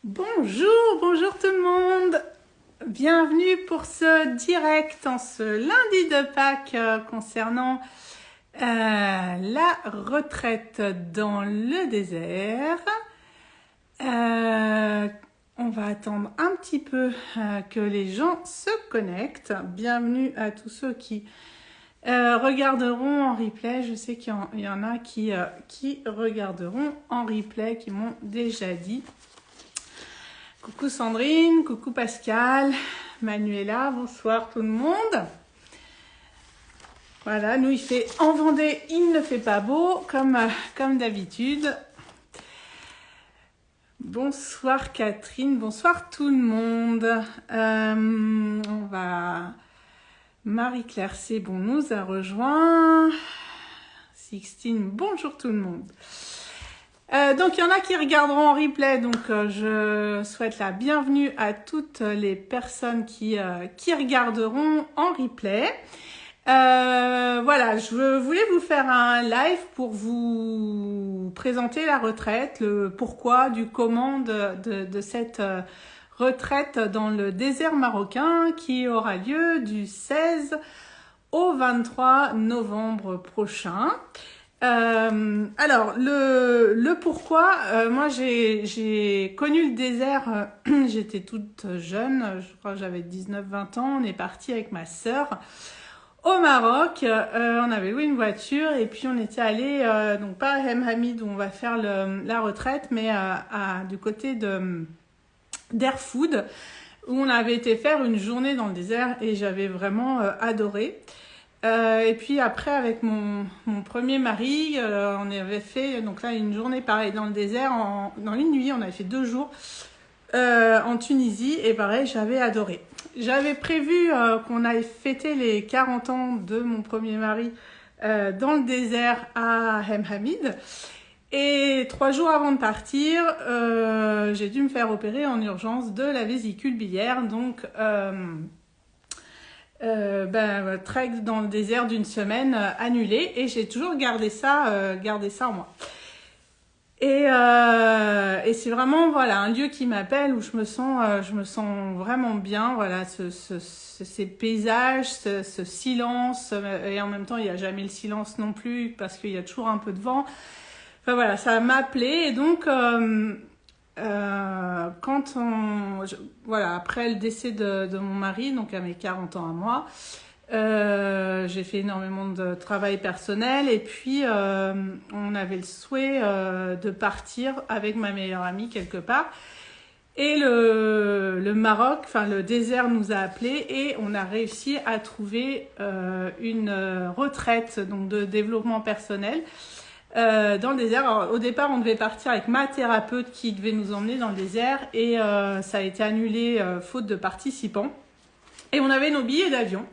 Bonjour tout le monde. Bienvenue pour ce direct en ce lundi de Pâques concernant la retraite dans le désert. On va attendre un petit peu que les gens se connectent. Bienvenue à tous ceux qui regarderont en replay. Je sais qu'il y en a qui regarderont en replay, qui m'ont déjà dit. Coucou Sandrine, coucou Pascal, Manuela, bonsoir tout le monde. Voilà, nous en Vendée, il ne fait pas beau comme d'habitude. Bonsoir Catherine, bonsoir tout le monde. Marie-Claire Sebon nous a rejoint. Sixtine, bonjour tout le monde. Donc il y en a qui regarderont en replay, donc je souhaite la bienvenue à toutes les personnes qui regarderont en replay. Voilà, je voulais vous faire un live pour vous présenter la retraite, le pourquoi, du comment de cette retraite dans le désert marocain qui aura lieu du 16 au 23 novembre prochain. Alors le pourquoi, moi j'ai connu le désert, j'étais toute jeune, je crois que j'avais 19-20 ans, on est parti avec ma sœur au Maroc, on avait loué une voiture et puis on était allé, donc pas à Hamid où on va faire la retraite, mais du côté d'Airfood où on avait été faire une journée dans le désert et j'avais vraiment adoré. Et puis après avec mon premier mari, on avait fait donc là une journée pareil dans le désert, dans une nuit, on avait fait 2 jours en Tunisie et pareil j'avais adoré. J'avais prévu qu'on aille fêter les 40 ans de mon premier mari dans le désert à Hamid. Et 3 jours avant de partir, j'ai dû me faire opérer en urgence de la vésicule biliaire, donc trek dans le désert d'une semaine annulé et j'ai toujours gardé ça en moi. Et c'est vraiment voilà un lieu qui m'appelle où je me sens vraiment bien. Voilà ces paysages, ce silence et en même temps il n'y a jamais le silence non plus parce qu'il y a toujours un peu de vent. Enfin voilà, ça m'a appelé et donc après le décès de mon mari, donc à mes 40 ans à moi, j'ai fait énormément de travail personnel et puis on avait le souhait de partir avec ma meilleure amie quelque part. Et le Maroc, enfin le désert nous a appelés et on a réussi à trouver une retraite donc de développement personnel. Dans le désert. Alors, au départ, on devait partir avec ma thérapeute qui devait nous emmener dans le désert et ça a été annulé faute de participants. Et on avait nos billets d'avion.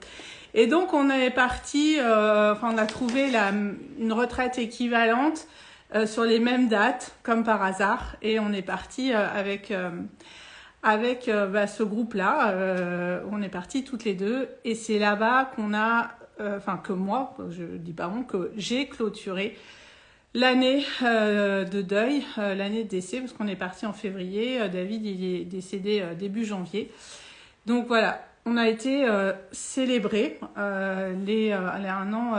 Et donc, on est parti, on a trouvé une retraite équivalente sur les mêmes dates, comme par hasard. Et on est parti avec ce groupe-là. On est partis toutes les deux. Et c'est là-bas qu'on a, que moi, je dis pas bon, que j'ai clôturé l'année de deuil, l'année de décès, parce qu'on est parti en février. David, il est décédé début janvier. Donc voilà, on a été célébrer les 1 an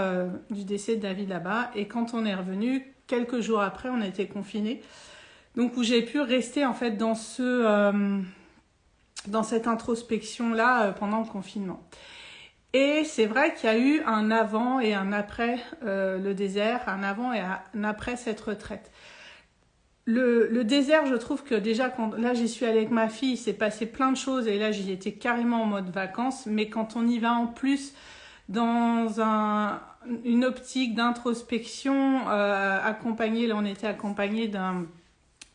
du décès de David là-bas. Et quand on est revenu, quelques jours après, on a été confinés. Donc où j'ai pu rester en fait dans cette introspection-là pendant le confinement. Et c'est vrai qu'il y a eu un avant et un après le désert, un avant et un après cette retraite. Le désert, je trouve que déjà, là j'y suis allée avec ma fille, il s'est passé plein de choses et là j'y étais carrément en mode vacances, mais quand on y va en plus dans une optique d'introspection, accompagnée, là on était accompagné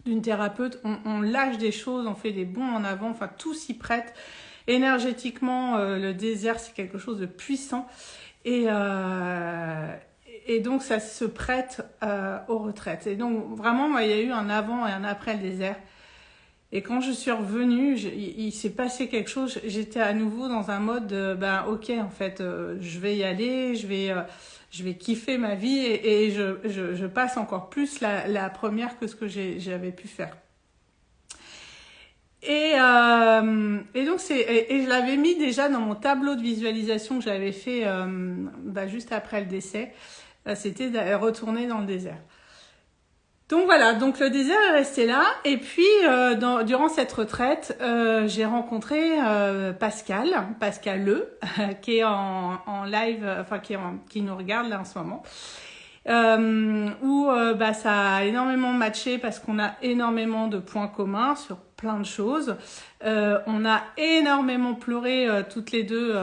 d'une thérapeute, on lâche des choses, on fait des bonds en avant, enfin tout s'y prête. Énergétiquement, le désert, c'est quelque chose de puissant. Et donc, ça se prête aux retraites. Et donc, vraiment, moi, il y a eu un avant et un après le désert. Et quand je suis revenue, il s'est passé quelque chose. J'étais à nouveau dans un mode, ok, en fait, je vais y aller, je vais kiffer ma vie et je passe encore plus la première que ce que j'avais pu faire. Et donc et je l'avais mis déjà dans mon tableau de visualisation que j'avais fait juste après le décès. C'était de retourner dans le désert. Donc voilà, donc le désert est resté là. Et puis durant cette retraite, j'ai rencontré Pascal Le, qui est en live, enfin qui nous regarde là en ce moment. Où ça a énormément matché parce qu'on a énormément de points communs sur plein de choses. On a énormément pleuré toutes les deux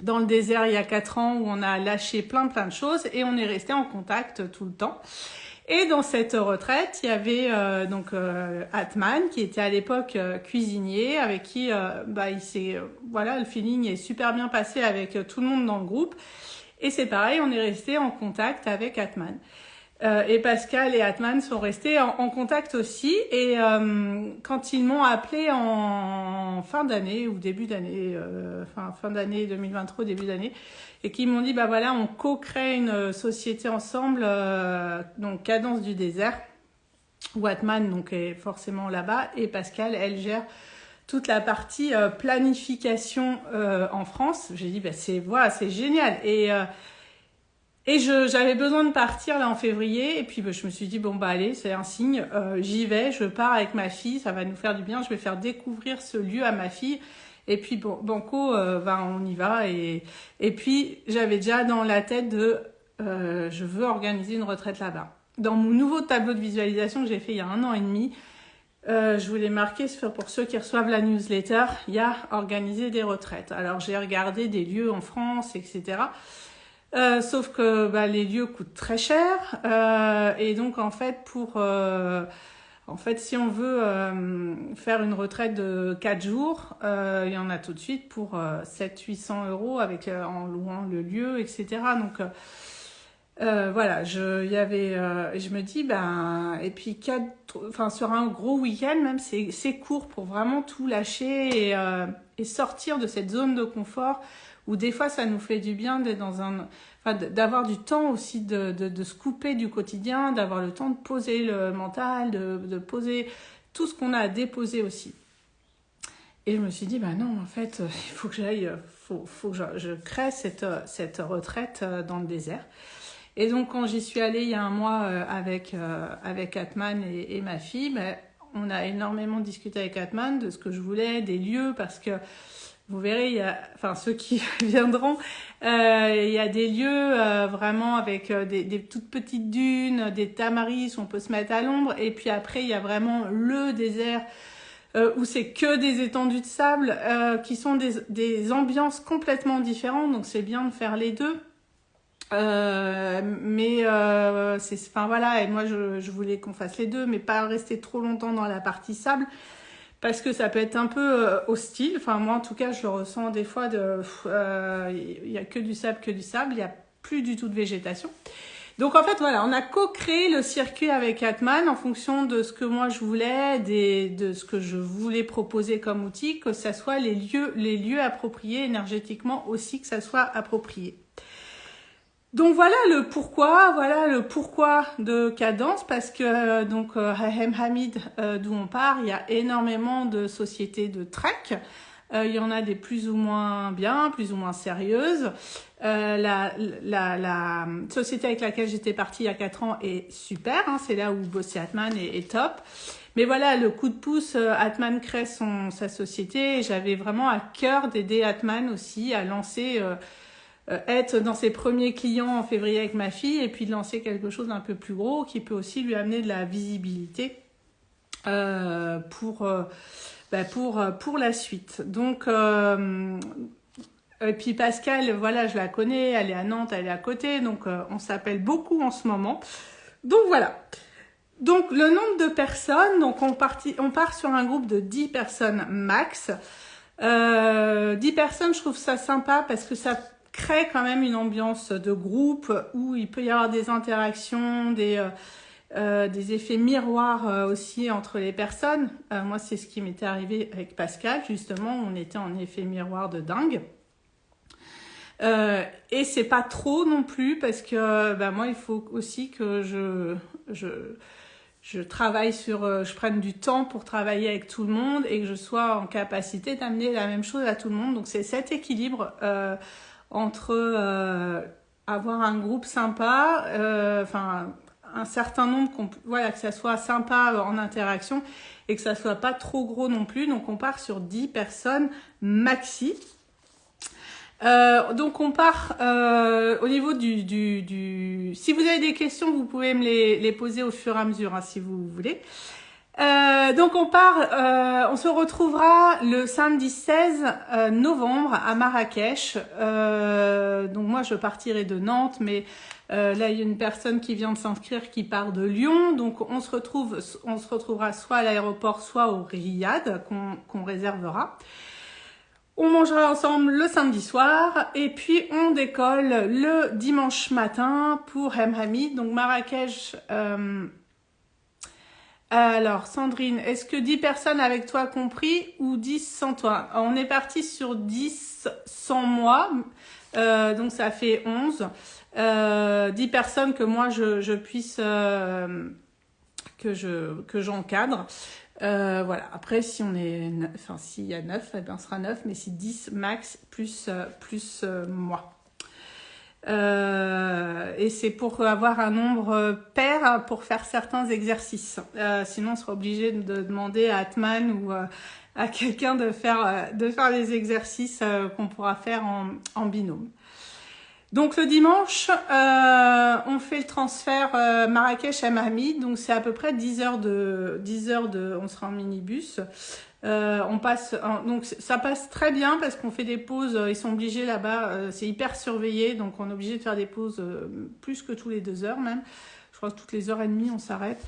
dans le désert il y a 4 ans, où on a lâché plein de choses et on est resté en contact tout le temps. Et dans cette retraite, il y avait Atman, qui était à l'époque cuisinier, avec qui le feeling est super bien passé avec tout le monde dans le groupe. Et c'est pareil, on est resté en contact avec Atman. Et Pascal et Atman sont restés en contact aussi. Et quand ils m'ont appelé en fin d'année ou début d'année, fin d'année 2023, début d'année, et qu'ils m'ont dit, on co-crée une société ensemble, donc Cadence du désert, où Atman donc est forcément là-bas, et Pascal, elle gère toute la partie planification en France. J'ai dit, c'est génial. Et j'avais besoin de partir là en février. Et puis je me suis dit, allez, c'est un signe. J'y vais, je pars avec ma fille, ça va nous faire du bien. Je vais faire découvrir ce lieu à ma fille. Et puis banco, on y va. Et puis j'avais déjà dans la tête je veux organiser une retraite là-bas. Dans mon nouveau tableau de visualisation que j'ai fait il y a 1 an et demi, je voulais marquer pour ceux qui reçoivent la newsletter, il y a organiser des retraites. Alors j'ai regardé des lieux en France, etc. Sauf que les lieux coûtent très cher. Et donc en fait si on veut faire une retraite de 4 jours, il y en a tout de suite pour 700-800 € en louant le lieu, etc. Donc je me dis, et puis sur un gros week-end, même, c'est court pour vraiment tout lâcher et sortir de cette zone de confort où des fois ça nous fait du bien d'être d'avoir du temps aussi de se couper du quotidien, d'avoir le temps de poser le mental, de poser tout ce qu'on a à déposer aussi. Et je me suis dit, non, en fait, il faut que faut que je crée cette retraite dans le désert. Et donc, quand j'y suis allée il y a 1 mois avec Atman et ma fille, on a énormément discuté avec Atman de ce que je voulais, des lieux, parce que vous verrez, ceux qui viendront, il y a des lieux vraiment avec des toutes petites dunes, des tamaris où on peut se mettre à l'ombre. Et puis après, il y a vraiment le désert où c'est que des étendues de sable qui sont des ambiances complètement différentes. Donc, c'est bien de faire les deux. Et moi je voulais qu'on fasse les deux, mais pas rester trop longtemps dans la partie sable, parce que ça peut être un peu hostile. Moi en tout cas je le ressens des fois, il y a que du sable, il y a plus du tout de végétation. Donc en fait on a co-créé le circuit avec Atman en fonction de ce que moi je voulais, de ce que je voulais proposer comme outil, que ça soit les lieux appropriés énergétiquement aussi, que ça soit approprié. Donc voilà le pourquoi de Cadence, parce que Rahem Hamid, d'où on part, il y a énormément de sociétés de trek. Il y en a des plus ou moins bien, plus ou moins sérieuses. La société avec laquelle j'étais partie il y a 4 ans est super, c'est là où bossait Atman est top. Mais voilà, le coup de pouce, Atman crée sa société, et j'avais vraiment à cœur d'aider Atman aussi à lancer être dans ses premiers clients en février avec ma fille, et puis de lancer quelque chose d'un peu plus gros qui peut aussi lui amener de la visibilité pour la suite. Donc et puis Pascal, je la connais, elle est à Nantes, elle est à côté, donc on s'appelle beaucoup en ce moment. Donc voilà. Donc le nombre de personnes, donc on part sur un groupe de 10 personnes max. 10 personnes, je trouve ça sympa parce que ça crée quand même une ambiance de groupe où il peut y avoir des interactions, des effets miroirs aussi entre les personnes. Moi, c'est ce qui m'était arrivé avec Pascal, justement, on était en effet miroir de dingue. Et c'est pas trop non plus, parce que moi, il faut aussi que je travaille je prenne du temps pour travailler avec tout le monde et que je sois en capacité d'amener la même chose à tout le monde. Donc c'est cet équilibre entre avoir un groupe sympa, un certain nombre, voilà, que ça soit sympa en interaction et que ça soit pas trop gros non plus. Donc on part sur 10 personnes maxi. Donc on part au niveau si vous avez des questions, vous pouvez me les poser au fur et à mesure, hein, si vous voulez. Donc on se retrouvera le samedi 16 novembre à Marrakech. Donc moi je partirai de Nantes, mais là il y a une personne qui vient de s'inscrire qui part de Lyon. Donc on se retrouvera soit à l'aéroport, soit au Riad qu'on réservera. On mangera ensemble le samedi soir et puis on décolle le dimanche matin pour Hamhamid. Donc Marrakech. Alors Sandrine, est-ce que 10 personnes avec toi compris ou 10 sans toi? On est parti sur 10 sans moi, donc ça fait 11. 10 personnes que moi je puisse que j'encadre. Voilà. Après, si on est, s'il y a 9, eh ben, on sera 9, mais si 10 max plus moi. Et c'est pour avoir un nombre pair pour faire certains exercices. Sinon, on sera obligé de demander à Atman ou à quelqu'un de faire les exercices qu'on pourra faire en binôme. Donc le dimanche, on fait le transfert Marrakech à Hamhamid, donc c'est à peu près 10 heures on sera en minibus. Donc ça passe très bien parce qu'on fait des pauses, ils sont obligés là-bas, c'est hyper surveillé, donc on est obligé de faire des pauses plus que tous les 2 heures même. Je crois que toutes les heures et demie on s'arrête.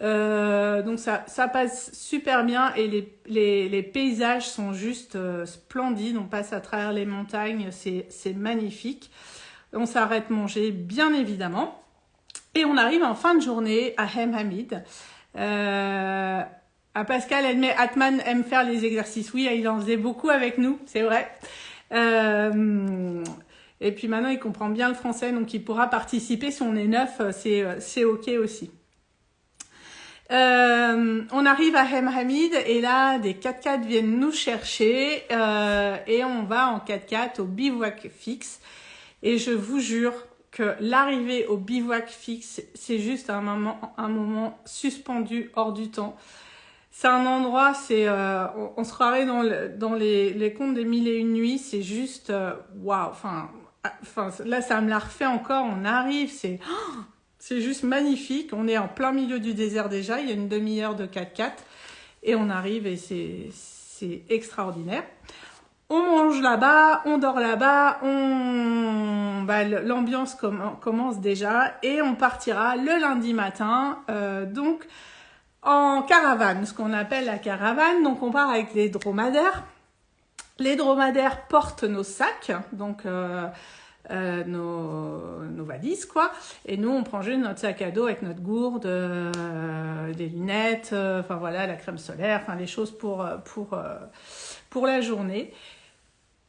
Donc ça passe super bien et les paysages sont juste splendides. On passe à travers les montagnes, c'est magnifique. On s'arrête manger, bien évidemment. Et on arrive en fin de journée à Hamhamid. À Pascal, Atman aime faire les exercices. Oui, il en faisait beaucoup avec nous, c'est vrai. Et puis maintenant, il comprend bien le français, donc il pourra participer. Si on est 9, c'est OK aussi. On arrive à Hamhamid et là, des 4x4 viennent nous chercher et on va en 4x4 au bivouac fixe. Et je vous jure que l'arrivée au bivouac fixe, c'est juste un moment suspendu hors du temps. C'est un endroit, on se croirait dans les contes des 1001 nuits, c'est juste waouh. Enfin, là, ça me l'a refait encore. On arrive, c'est juste magnifique. On est en plein milieu du désert déjà. Il y a une demi-heure de 4x4 et on arrive et c'est extraordinaire. On mange là-bas, on dort là-bas, l'ambiance commence déjà et on partira le lundi matin, donc en caravane, ce qu'on appelle la caravane. Donc on part avec les dromadaires. Les dromadaires portent nos sacs, donc nos valises quoi. Et nous on prend juste notre sac à dos avec notre gourde, des lunettes, enfin voilà, la crème solaire, enfin les choses pour la journée.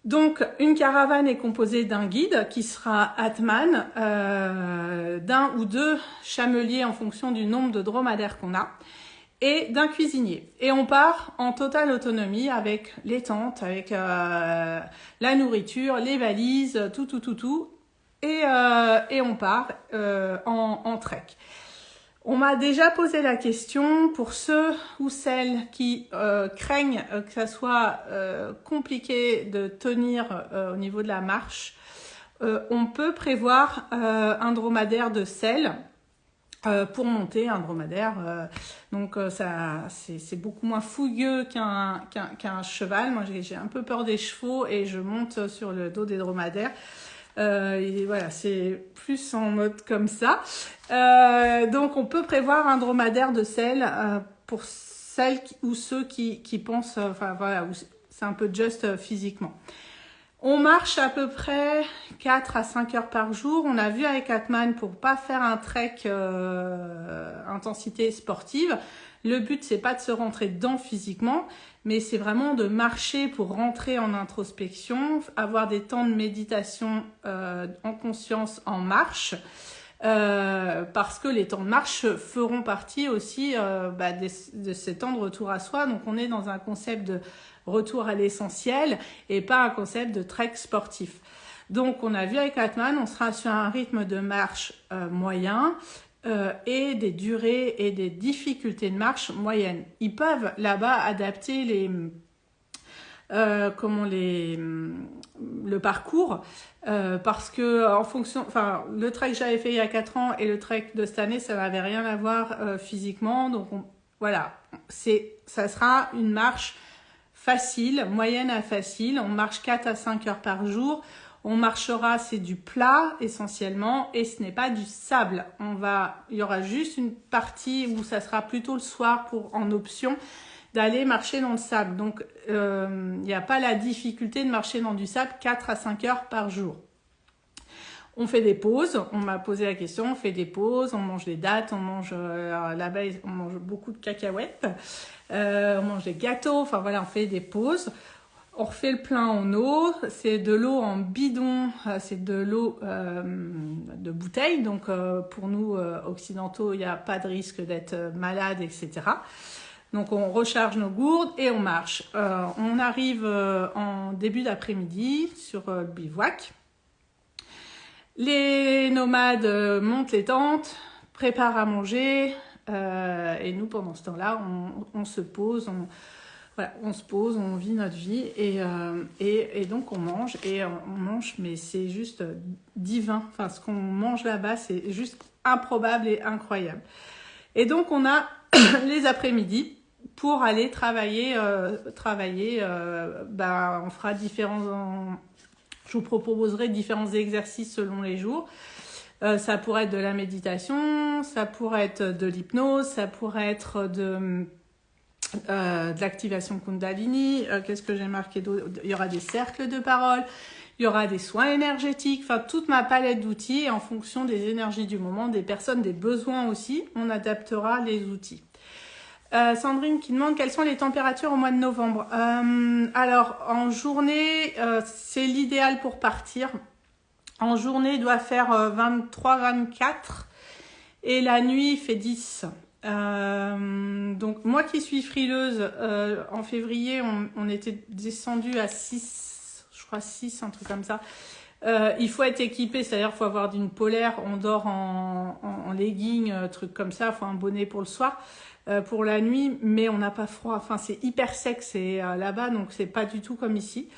Donc, une caravane est composée d'un guide qui sera Atman, d'un ou 2 chameliers en fonction du nombre de dromadaires qu'on a, et d'un cuisinier. Et on part en totale autonomie avec les tentes, avec la nourriture, les valises, tout. Et on part en trek. On m'a déjà posé la question pour ceux ou celles qui craignent que ça soit compliqué de tenir au niveau de la marche. On peut prévoir un dromadaire de selle pour monter un dromadaire. Donc c'est beaucoup moins fougueux qu'un cheval. Moi j'ai un peu peur des chevaux et je monte sur le dos des dromadaires. Et voilà, c'est plus en mode comme ça. Donc on peut prévoir un dromadaire de selle pour celles ou ceux qui pensent, enfin voilà, où c'est un peu juste physiquement. On marche à peu près 4 à 5 heures par jour. On a vu avec Atman pour pas faire un trek intensité sportive. Le but, c'est pas de se rentrer dedans physiquement, mais c'est vraiment de marcher pour rentrer en introspection, avoir des temps de méditation en conscience en marche. parce que les temps de marche feront partie aussi de ces temps de retour à soi. Donc on est dans un concept de retour à l'essentiel et pas un concept de trek sportif. Donc on a vu avec Atman, on sera sur un rythme de marche moyen et des durées et des difficultés de marche moyennes. Ils peuvent là-bas adapter le parcours parce que en fonction, enfin le trek que j'avais fait il y a 4 ans et le trek de cette année, ça n'avait rien à voir physiquement. Donc voilà, ça sera une marche facile, moyenne à facile. On marche 4 à 5 heures par jour. On marchera, c'est du plat essentiellement et ce n'est pas du sable. Il y aura juste une partie où ça sera plutôt le soir en option d'aller marcher dans le sable. Donc, il n'y a pas la difficulté de marcher dans du sable 4 à 5 heures par jour. On fait des pauses. On m'a posé la question, on fait des pauses, on mange des dattes, on mange là-bas, on mange beaucoup de cacahuètes, on mange des gâteaux. Enfin voilà, on fait des pauses. On refait le plein en eau, c'est de l'eau en bidon, c'est de l'eau de bouteille, donc pour nous occidentaux, il n'y a pas de risque d'être malade, etc. Donc on recharge nos gourdes et on marche. On arrive en début d'après-midi sur le bivouac. Les nomades montent les tentes, préparent à manger, et nous pendant ce temps-là, on se pose, on se pose, on vit notre vie et donc on mange mais c'est juste divin. Enfin, ce qu'on mange là-bas, c'est juste improbable et incroyable. Et donc on a les après-midi pour aller travailler. On fera je vous proposerai différents exercices selon les jours. Ça pourrait être de la méditation, ça pourrait être de l'hypnose, ça pourrait être de l'activation Kundalini, qu'est-ce que j'ai marqué d'autre? Il y aura des cercles de parole, il y aura des soins énergétiques, enfin toute ma palette d'outils en fonction des énergies du moment, des personnes, des besoins aussi, on adaptera les outils. Sandrine qui demande quelles sont les températures au mois de novembre. Alors en journée, c'est l'idéal pour partir. En journée, il doit faire 23-24 et la nuit, il fait 10. Donc moi qui suis frileuse, en février on était descendu à 6, je crois 6, un truc comme ça. Il faut être équipé, c'est-à-dire il faut avoir d'une polaire, on dort en legging, truc comme ça, il faut un bonnet pour le soir, pour la nuit, mais on n'a pas froid, enfin c'est hyper sec, c'est là-bas, donc c'est pas du tout comme ici.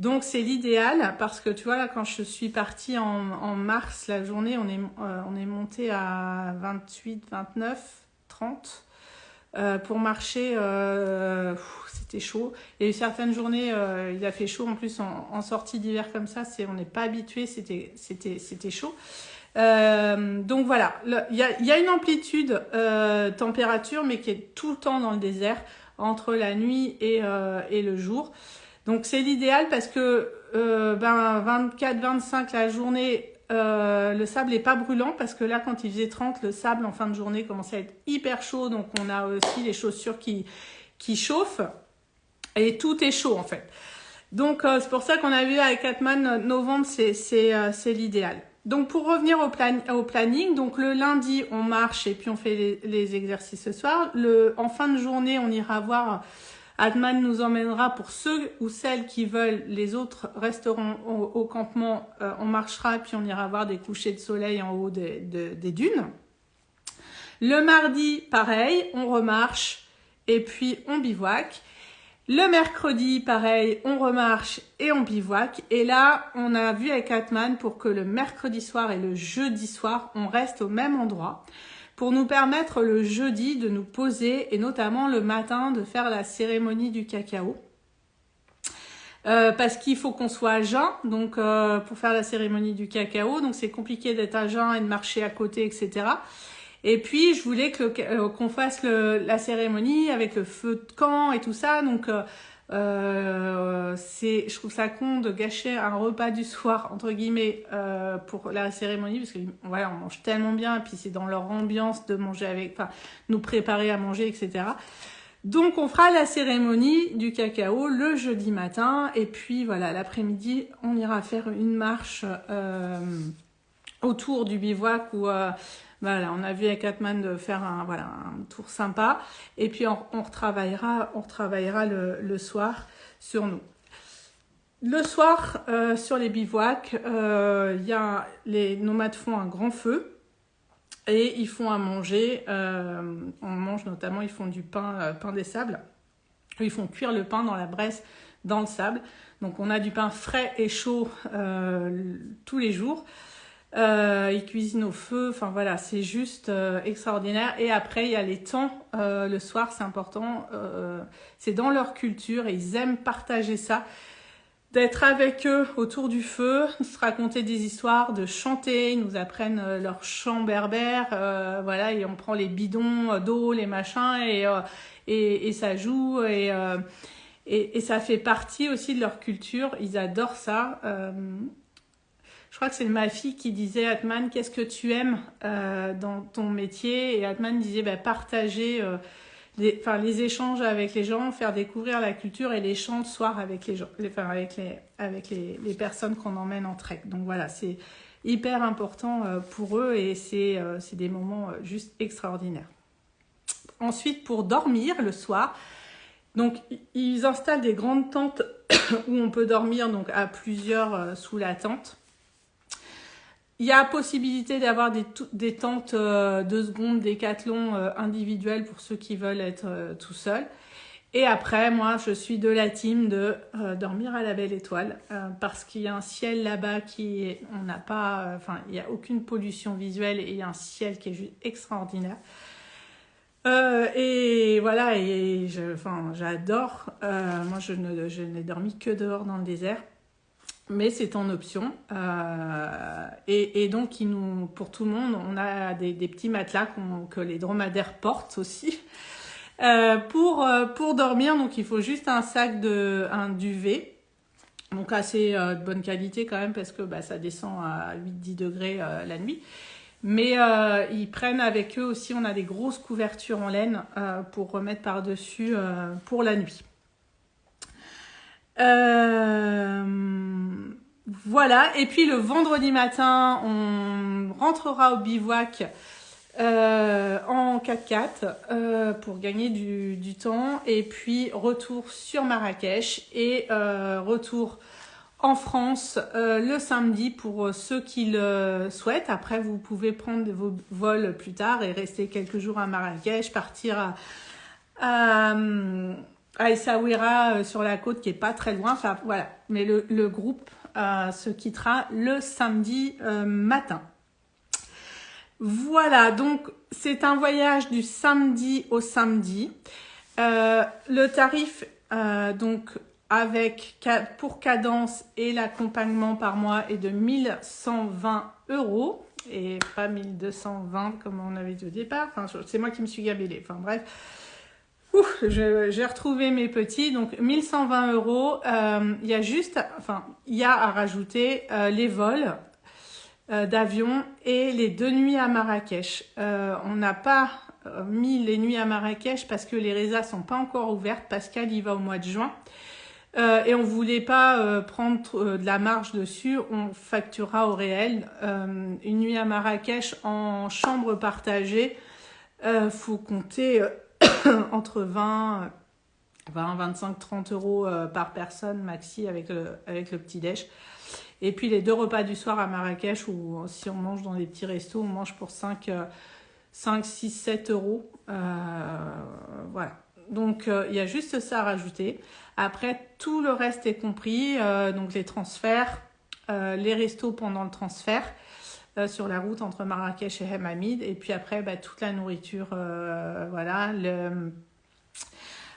Donc c'est l'idéal parce que tu vois là quand je suis partie en mars, la journée on est monté à 28, 29, 30 pour marcher, c'était chaud. Il y a eu certaines journées, il a fait chaud en plus en sortie d'hiver comme ça, on n'est pas habitué, c'était chaud. Donc voilà, il y a une amplitude température mais qui est tout le temps dans le désert entre la nuit et le jour. Donc c'est l'idéal parce que 24-25 la journée, le sable n'est pas brûlant parce que là quand il faisait 30, le sable en fin de journée commençait à être hyper chaud, donc on a aussi les chaussures qui chauffent et tout est chaud en fait. Donc c'est pour ça qu'on a vu avec Atman novembre, c'est l'idéal. Donc pour revenir au planning, donc le lundi on marche et puis on fait les exercices ce soir. En fin de journée on ira voir. Atman nous emmènera pour ceux ou celles qui veulent, les autres resteront au campement, on marchera puis on ira voir des couchers de soleil en haut des dunes. Le mardi, pareil, on remarche et puis on bivouac. Le mercredi, pareil, on remarche et on bivouac. Et là, on a vu avec Atman pour que le mercredi soir et le jeudi soir, on reste au même endroit, pour nous permettre le jeudi de nous poser et notamment le matin de faire la cérémonie du cacao. Parce qu'il faut qu'on soit à jeun, donc pour faire la cérémonie du cacao, donc c'est compliqué d'être à jeun et de marcher à côté, etc. Et puis je voulais qu'on fasse la cérémonie avec le feu de camp et tout ça, donc je trouve ça con de gâcher un repas du soir entre guillemets pour la cérémonie parce que voilà, on mange tellement bien et puis c'est dans leur ambiance de manger nous préparer à manger, etc. Donc on fera la cérémonie du cacao le jeudi matin et puis voilà, l'après-midi on ira faire une marche autour du bivouac où voilà, on a vu avec Atman de faire un tour sympa. Et puis on retravaillera le soir sur nous. Le soir, sur les bivouacs, les nomades font un grand feu et ils font à manger. On mange notamment, ils font du pain des sables. Ils font cuire le pain dans la braise, dans le sable. Donc on a du pain frais et chaud tous les jours. Ils cuisinent au feu. Enfin voilà, c'est juste extraordinaire. Et après, il y a les temps. Le soir, c'est important. C'est dans leur culture et ils aiment partager ça. D'être avec eux autour du feu, de se raconter des histoires, de chanter, ils nous apprennent leur chant berbère, voilà, et on prend les bidons d'eau, les machins, et ça joue, et ça fait partie aussi de leur culture, ils adorent ça. Je crois que c'est ma fille qui disait, Atman, qu'est-ce que tu aimes dans ton métier? Et Atman disait, partager les échanges avec les gens, faire découvrir la culture et les chants le soir avec les gens, avec les personnes qu'on emmène en trek. Donc voilà, c'est hyper important pour eux et c'est des moments juste extraordinaires. Ensuite, pour dormir le soir, donc ils installent des grandes tentes où on peut dormir donc à plusieurs sous la tente. Il y a possibilité d'avoir des tentes 2 secondes Décathlon individuelles pour ceux qui veulent être tout seuls. Et après, moi, je suis de la team de dormir à la belle étoile parce qu'il y a un ciel là-bas on n'a pas, il n'y a aucune pollution visuelle et il y a un ciel qui est juste extraordinaire. Et voilà, j'adore. Moi, je n'ai dormi que dehors dans le désert. Mais c'est en option. Et donc, pour tout le monde, on a des petits matelas que les dromadaires portent aussi pour dormir. Donc, il faut juste un duvet. Donc, assez de bonne qualité quand même parce que ça descend à 8-10 degrés la nuit. Mais ils prennent avec eux aussi, on a des grosses couvertures en laine pour remettre par-dessus pour la nuit. Voilà, et puis le vendredi matin, on rentrera au bivouac en 4x4 pour gagner du temps, et puis retour sur Marrakech et retour en France le samedi pour ceux qui le souhaitent. Après, vous pouvez prendre vos vols plus tard et rester quelques jours à Marrakech, partir à Essaouira sur la côte qui est pas très loin. Enfin voilà, mais le groupe se quittera le samedi matin. Voilà, donc c'est un voyage du samedi au samedi. Le tarif donc pour cadence et l'accompagnement par mois est de 1120 € et pas 1220 comme on avait dit au départ. Enfin, c'est moi qui me suis gabellée. Enfin bref. J'ai retrouvé mes petits, donc 1120 €. Il y a à rajouter les vols d'avion et les 2 nuits à Marrakech. On n'a pas mis les nuits à Marrakech parce que les résas sont pas encore ouvertes. Pascal y va au mois de juin. Et on voulait pas prendre de la marge dessus. On facturera au réel. Une nuit à Marrakech en chambre partagée, faut compter entre 25, 30 € par personne maxi avec le petit-déj. Et puis les 2 repas du soir à Marrakech, où si on mange dans des petits restos, on mange pour 5, 6, 7 €. Voilà. Donc il y a juste ça à rajouter. Après, tout le reste est compris. Donc les transferts, les restos pendant le transfert. Sur la route entre Marrakech et Hammamet, et puis après toute la nourriture, voilà,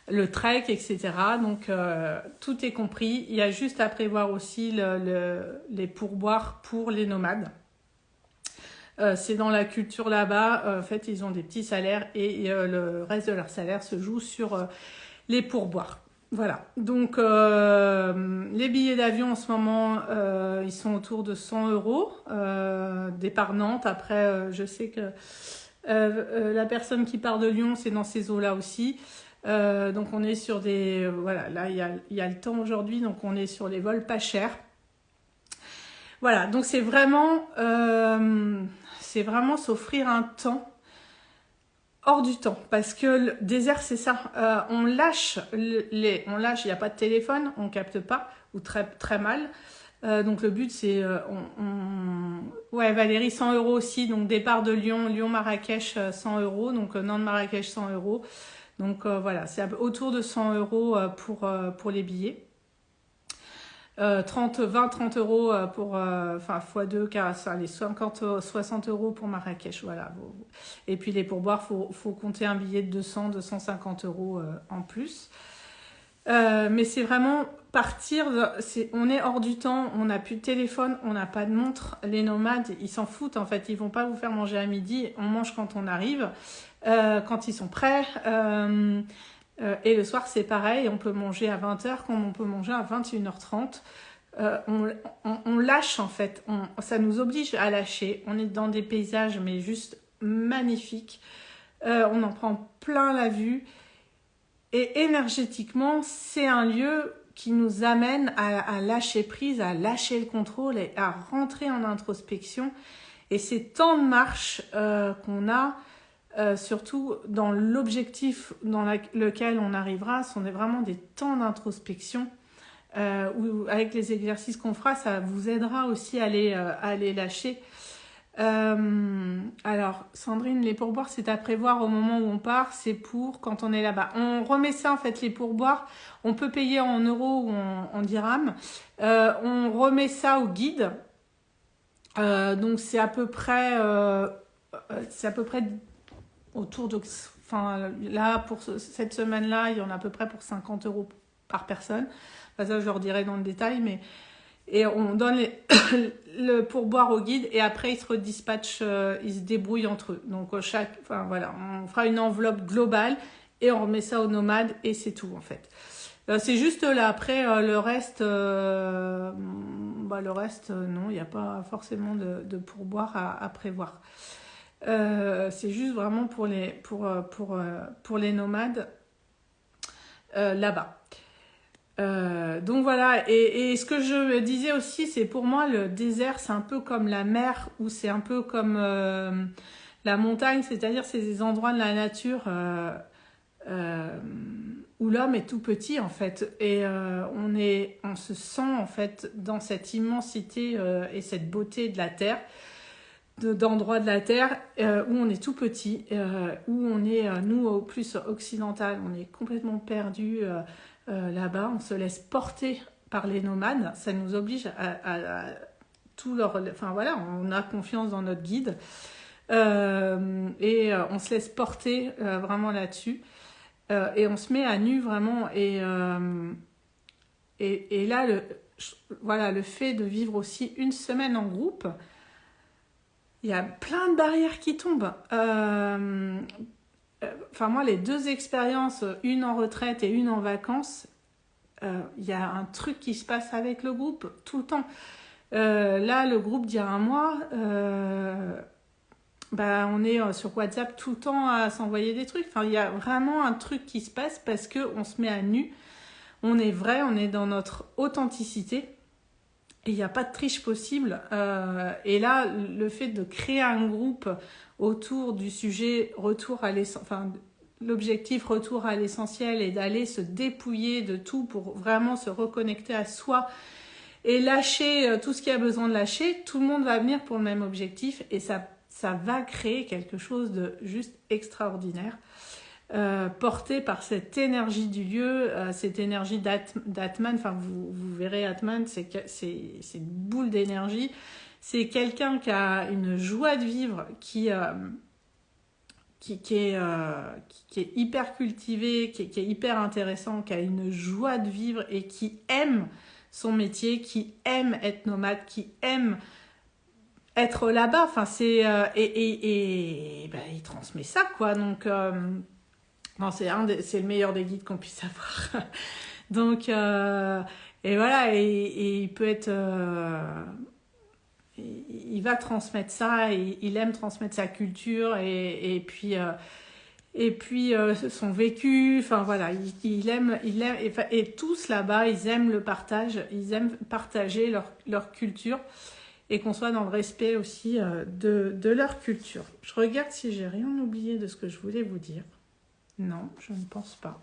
le trek, etc. Donc tout est compris. Il y a juste à prévoir aussi les pourboires pour les nomades. C'est dans la culture là-bas. En fait, ils ont des petits salaires et le reste de leur salaire se joue sur les pourboires. Voilà, donc les billets d'avion en ce moment, ils sont autour de 100 €, départ Nantes. Après, je sais que la personne qui part de Lyon, c'est dans ces eaux-là aussi. Donc on est sur voilà, là il y a le temps aujourd'hui, donc on est sur les vols pas chers. Voilà, donc c'est vraiment s'offrir un temps hors du temps, parce que le désert c'est ça, on lâche, il n'y a pas de téléphone, on capte pas, ou très, très mal. Donc le but c'est, ouais Valérie, 100 € aussi, donc départ de Lyon, Lyon-Marrakech 100 €, donc Nantes-Marrakech 100 €. Donc voilà, c'est autour de 100 € pour les billets. 30 € pour, enfin, x2, car ça, les 60 € pour Marrakech, voilà. Et puis les pourboires, faut compter un billet de 250 € en plus. Mais c'est vraiment partir, on est hors du temps, on n'a plus de téléphone, on n'a pas de montre. Les nomades, ils s'en foutent en fait, ils vont pas vous faire manger à midi, on mange quand on arrive, quand ils sont prêts. Et le soir, c'est pareil, on peut manger à 20h comme on peut manger à 21h30. On lâche en fait, ça nous oblige à lâcher. On est dans des paysages mais juste magnifiques. On en prend plein la vue. Et énergétiquement, c'est un lieu qui nous amène à lâcher prise, à lâcher le contrôle et à rentrer en introspection. Et ces temps de marche qu'on a, surtout dans l'objectif dans lequel on arrivera, sont vraiment des temps d'introspection où avec les exercices qu'on fera, ça vous aidera aussi à les lâcher. Alors, Sandrine, les pourboires, c'est à prévoir au moment où on part, c'est pour quand on est là-bas. On remet ça, en fait, les pourboires, on peut payer en euros ou en dirhams. On remet ça au guide. Donc, c'est à peu près autour de... Enfin, là, pour cette semaine-là, il y en a à peu près pour 50 € par personne. Enfin, ça, je leur dirai dans le détail, mais... Et on donne le pourboire au guide et après ils se redispatchent, ils se débrouillent entre eux. Donc enfin voilà, on fera une enveloppe globale et on remet ça aux nomades et c'est tout en fait. C'est juste là, après le reste, non, il n'y a pas forcément de pourboire à prévoir. C'est juste vraiment pour les nomades là-bas. Donc voilà, et ce que je disais aussi, c'est pour moi le désert, c'est un peu comme la mer ou c'est un peu comme la montagne, c'est-à-dire c'est des endroits de la nature où l'homme est tout petit en fait, et on se sent en fait dans cette immensité et cette beauté de la terre, d'endroits de la terre où on est tout petit, où on est, nous au plus occidental, on est complètement perdu. Là-bas, on se laisse porter par les nomades, ça nous oblige à tout leur... Enfin voilà, on a confiance dans notre guide et on se laisse porter vraiment là-dessus et on se met à nu vraiment et là, voilà, le fait de vivre aussi une semaine en groupe, il y a plein de barrières qui tombent. Enfin moi, les deux expériences, une en retraite et une en vacances, y a un truc qui se passe avec le groupe tout le temps. Là, le groupe d'il y a un mois, on est sur WhatsApp tout le temps à s'envoyer des trucs. Enfin, il y a vraiment un truc qui se passe parce qu'on se met à nu. On est vrai, on est dans notre authenticité. Et il n'y a pas de triche possible. Et là, le fait de créer un groupe autour du sujet retour à l'essentiel, enfin, l'objectif retour à l'essentiel et d'aller se dépouiller de tout pour vraiment se reconnecter à soi et lâcher tout ce qu'il y a besoin de lâcher, tout le monde va venir pour le même objectif et ça va créer quelque chose de juste extraordinaire. Porté par cette énergie du lieu, cette énergie d'Atman, enfin vous verrez Atman, c'est une boule d'énergie, c'est quelqu'un qui a une joie de vivre, qui est hyper cultivé, qui est hyper intéressant, qui a une joie de vivre et qui aime son métier, qui aime être nomade, qui aime être là-bas, enfin c'est il transmet ça quoi, donc non, c'est le meilleur des guides qu'on puisse avoir. Donc, et voilà, et il peut être... il va transmettre ça, il aime transmettre sa culture, et puis son vécu, enfin voilà, il aime et tous là-bas, ils aiment le partage, ils aiment partager leur culture. et qu'on soit dans le respect aussi de leur culture. Je regarde si j'ai rien oublié de ce que je voulais vous dire. Non, je ne pense pas.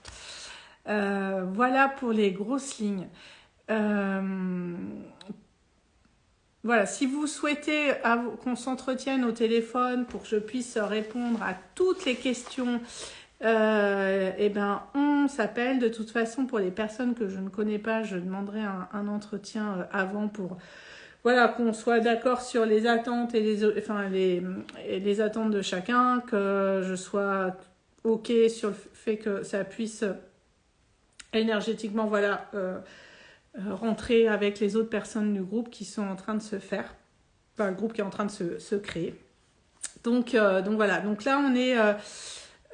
Voilà pour les grosses lignes. Voilà, si vous souhaitez qu'on s'entretienne au téléphone pour que je puisse répondre à toutes les questions, eh ben, on s'appelle. De toute façon, pour les personnes que je ne connais pas, je demanderai un entretien avant pour voilà, qu'on soit d'accord sur les attentes et les attentes de chacun, que je sois OK sur le fait que ça puisse énergétiquement voilà, rentrer avec les autres personnes du groupe qui sont en train de se faire, enfin le groupe qui est en train de se créer. Donc voilà, donc là on est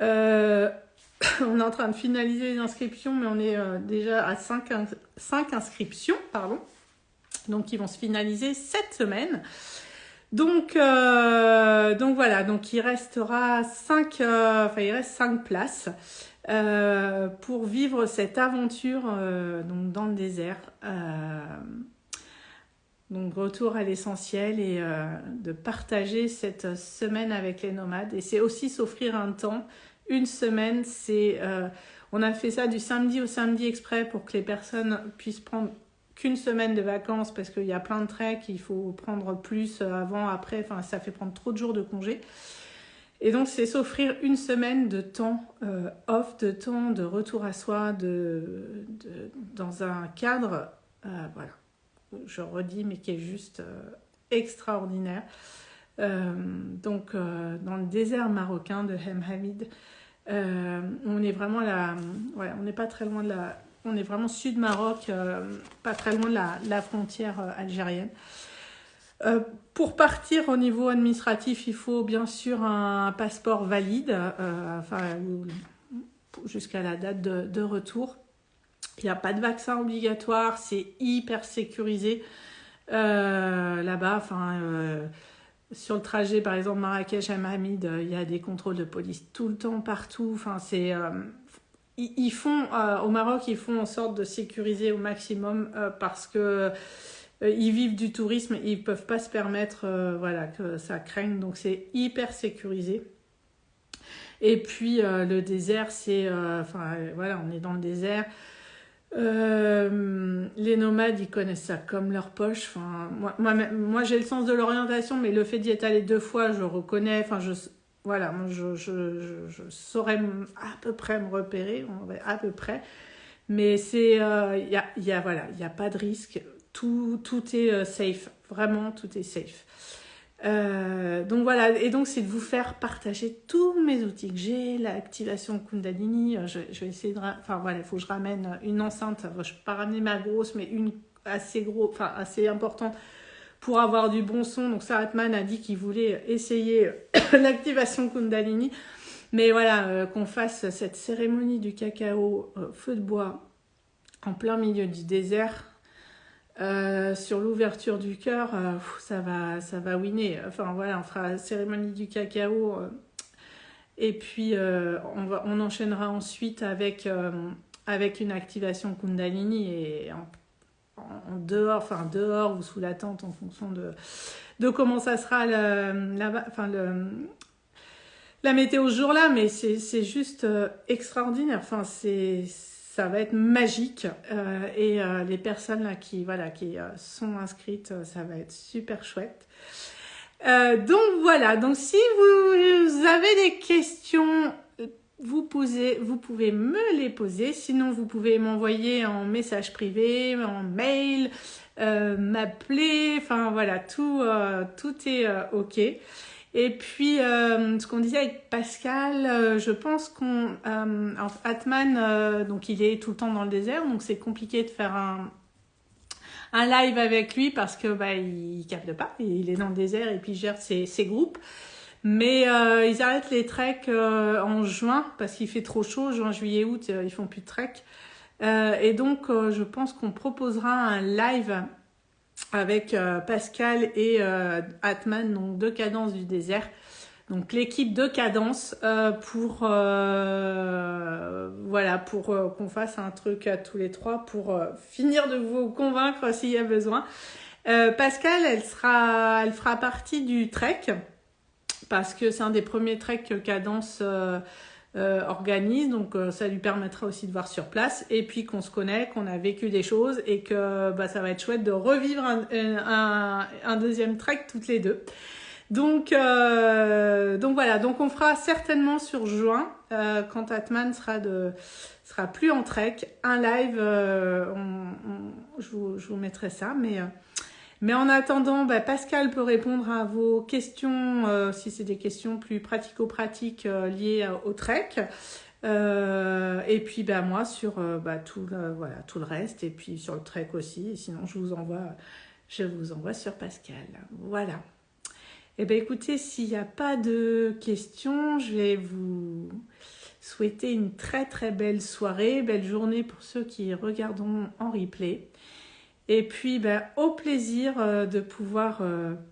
on est en train de finaliser les inscriptions, mais on est déjà à 5 inscriptions, pardon. Donc qui vont se finaliser cette semaine. Donc voilà, donc il restera 5 places pour vivre cette aventure donc dans le désert. Donc retour à l'essentiel et de partager cette semaine avec les nomades. Et c'est aussi s'offrir un temps, une semaine. On a fait ça du samedi au samedi exprès pour que les personnes puissent prendre qu'une semaine de vacances parce qu'il y a plein de treks, il faut prendre plus avant, après, enfin ça fait prendre trop de jours de congé. Et donc c'est s'offrir une semaine de temps off, de temps de retour à soi, dans un cadre, voilà, je redis, mais qui est juste extraordinaire. Donc dans le désert marocain de Hemhamid, on est vraiment là, ouais, on n'est pas très loin de la... On est vraiment sud Maroc, pas très loin de la frontière algérienne. Pour partir au niveau administratif, il faut bien sûr un passeport valide, jusqu'à la date de retour. Il n'y a pas de vaccin obligatoire, c'est hyper sécurisé là-bas. Sur le trajet, par exemple, Marrakech-Hemhamid, il y a des contrôles de police tout le temps, partout. Ils font, au Maroc, ils font en sorte de sécuriser au maximum parce que ils vivent du tourisme, ils ne peuvent pas se permettre que ça craigne, donc c'est hyper sécurisé. Et puis le désert, on est dans le désert. Les nomades, ils connaissent ça comme leur poche. Moi, j'ai le sens de l'orientation, mais le fait d'y être allé 2 fois, je reconnais. Je saurais à peu près me repérer, à peu près. Mais c'est, y a pas de risque. Tout est safe. Vraiment, tout est safe. Donc voilà, et donc c'est de vous faire partager tous mes outils que j'ai, l'activation Kundalini. Je vais essayer il faut que je ramène une enceinte. Je ne vais pas ramener ma grosse, mais une assez importante pour avoir du bon son. Donc Atman a dit qu'il voulait essayer l'activation Kundalini. Mais voilà, qu'on fasse cette cérémonie du cacao feu de bois en plein milieu du désert. Sur l'ouverture du cœur, ça va winner. Enfin voilà, on fera la cérémonie du cacao et puis on enchaînera ensuite avec une activation Kundalini et en dehors ou sous la tente en fonction de comment ça sera la météo ce jour-là, mais c'est juste extraordinaire. Ça va être magique et les personnes là qui sont inscrites, ça va être super chouette. Donc voilà, donc si vous avez des questions, vous pouvez me les poser. Sinon, vous pouvez m'envoyer en message privé, en mail, m'appeler. Enfin voilà, tout est OK. Et puis, ce qu'on disait avec Pascal, je pense Atman, donc il est tout le temps dans le désert, donc c'est compliqué de faire un live avec lui parce que il capte pas, il est dans le désert et puis il gère ses groupes. Mais ils arrêtent les treks en juin parce qu'il fait trop chaud, juin, juillet, août, ils font plus de trek. Et donc, je pense qu'on proposera un live avec Pascal et Atman, donc de Cadence du désert. Donc l'équipe de Cadence pour qu'on fasse un truc à tous les trois pour finir de vous convaincre s'il y a besoin. Pascal, elle fera partie du trek parce que c'est un des premiers treks que Cadence organise, donc ça lui permettra aussi de voir sur place et puis qu'on se connaît, qu'on a vécu des choses et que ça va être chouette de revivre un deuxième trek toutes les deux. Donc voilà, donc on fera certainement sur juin, quand Atman sera plus en trek, un live, je vous mettrai ça, mais en attendant, Pascal peut répondre à vos questions, si c'est des questions plus pratico-pratiques liées au trek. Et puis moi sur tout le reste, et puis sur le trek aussi. Et sinon, je vous envoie sur Pascal. Voilà. Eh bien, écoutez, s'il n'y a pas de questions, je vais vous souhaiter une très très belle soirée, belle journée pour ceux qui regarderont en replay. Et puis, au plaisir de pouvoir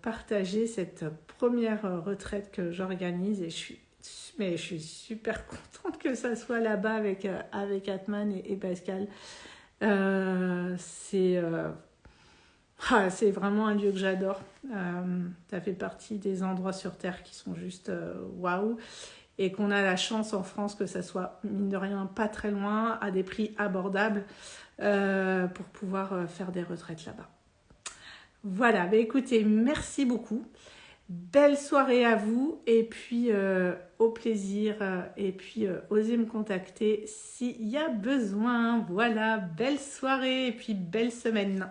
partager cette première retraite que j'organise. Et je suis super contente que ça soit là-bas avec Atman et Pascal. C'est vraiment un lieu que j'adore. Ça fait partie des endroits sur Terre qui sont juste waouh. Et qu'on a la chance en France que ça soit, mine de rien, pas très loin, à des prix abordables pour pouvoir faire des retraites là-bas. Voilà, écoutez, merci beaucoup. Belle soirée à vous et puis au plaisir et puis osez me contacter s'il y a besoin. Voilà, belle soirée et puis belle semaine.